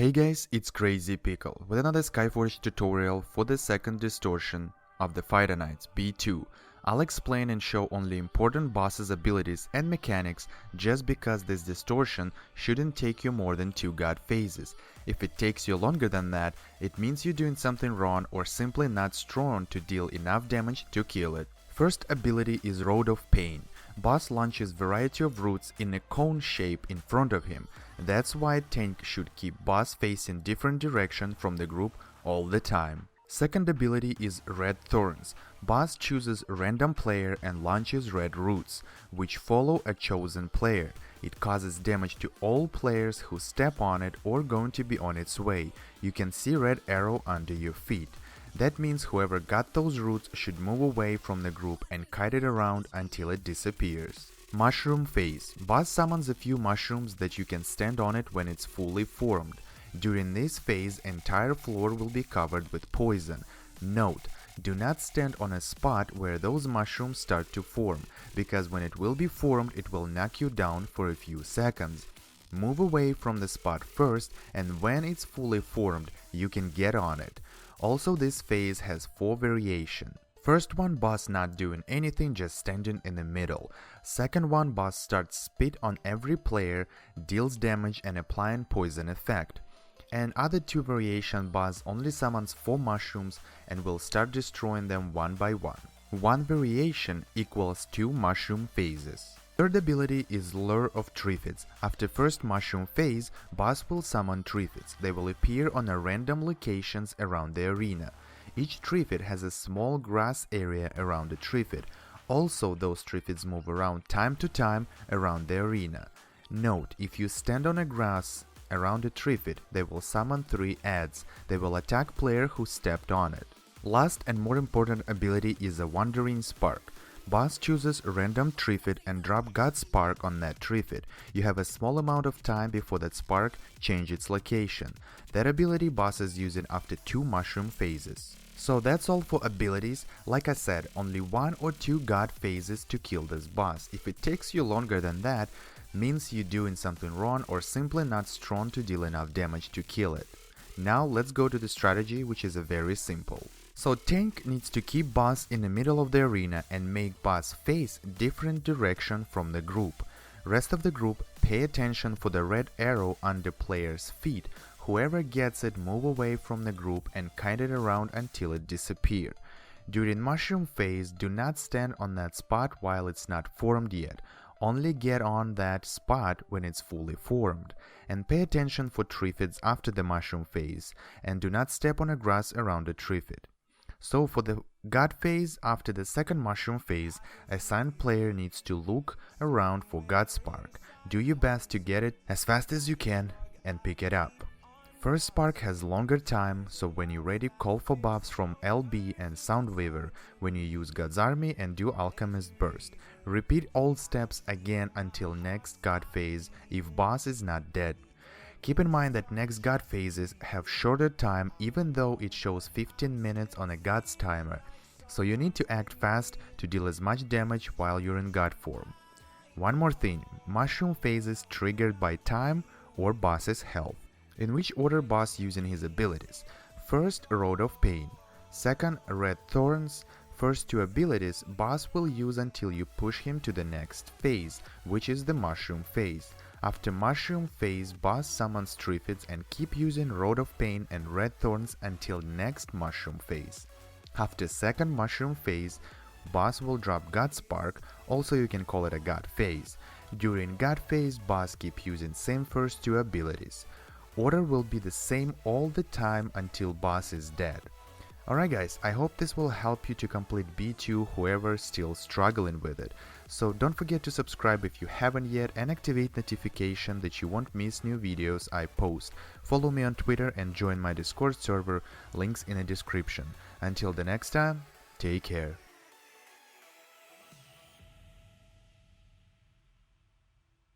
Hey guys, it's Crazy Pickle with another Skyforge tutorial for the second distortion of the Phytonides B2. I'll explain and show only important bosses' abilities and mechanics just because this distortion shouldn't take you more than 2 god phases. If it takes you longer than that, it means you're doing something wrong or simply not strong to deal enough damage to kill it. First ability is Road of Pain. Boss launches variety of roots in a cone shape in front of him. That's why tank should keep boss facing different direction from the group all the time. Second ability is Red Thorns. Boss chooses random player and launches red roots, which follow a chosen player. It causes damage to all players who step on it or going to be on its way. You can see red arrow under your feet. That means whoever got those roots should move away from the group and kite it around until it disappears. Mushroom Phase. Boss summons a few mushrooms that you can stand on it when it's fully formed. During this phase, entire floor will be covered with poison. Note, do not stand on a spot where those mushrooms start to form, because when it will be formed, it will knock you down for a few seconds. Move away from the spot first, and when it's fully formed, you can get on it. Also, this phase has 4 variations. First one, boss not doing anything, just standing in the middle. Second one, boss starts spit on every player, deals damage and applying poison effect. And other 2 variation, boss only summons 4 mushrooms and will start destroying them one by one. 1 variation equals 2 mushroom phases. Third ability is Lure of Triffids. After first mushroom phase, boss will summon Triffids. They will appear on a random locations around the arena. Each Triffid has a small grass area around the Triffid. Also, those Triffids move around time to time around the arena. Note, if you stand on a grass around a Triffid, they will summon 3 adds. They will attack player who stepped on it. Last and more important ability is a Wandering Spark. Boss chooses a random Triffid and drop God Spark on that Triffid. You have a small amount of time before that spark changes its location. That ability boss is using after 2 mushroom phases. So that's all for abilities. Like I said, only 1 or 2 god phases to kill this boss. If it takes you longer than that, means you're doing something wrong or simply not strong to deal enough damage to kill it. Now let's go to the strategy, which is very simple. So tank needs to keep boss in the middle of the arena and make boss face different direction from the group. Rest of the group, pay attention for the red arrow under player's feet. Whoever gets it, move away from the group and kite it around until it disappears. During mushroom phase, do not stand on that spot while it's not formed yet. Only get on that spot when it's fully formed. And pay attention for Triffids after the mushroom phase, and do not step on a grass around a Triffid. So for the god phase, after the second mushroom phase, assigned player needs to look around for God Spark. Do your best to get it as fast as you can and pick it up. First spark has longer time, so when you're ready, call for buffs from LB and Soundweaver when you use God's Army and do Alchemist Burst. Repeat all steps again until next god phase if boss is not dead. Keep in mind that next god phases have shorter time even though it shows 15 minutes on a god's timer, so you need to act fast to deal as much damage while you're in god form. One more thing, mushroom phases triggered by time or boss's health. In which order boss using his abilities? First, Road of Pain. Second, Red Thorns. First 2 abilities boss will use until you push him to the next phase, which is the mushroom phase. After mushroom phase, boss summons Triffids and keep using Road of Pain and Red Thorns until next mushroom phase. After second mushroom phase, boss will drop God Spark, also you can call it a god phase. During god phase, boss keep using same first 2 abilities. Order will be the same all the time until boss is dead. Alright guys, I hope this will help you to complete B2 whoever's still struggling with it. So don't forget to subscribe if you haven't yet and activate notification that you won't miss new videos I post. Follow me on Twitter and join my Discord server, links in the description. Until the next time, take care.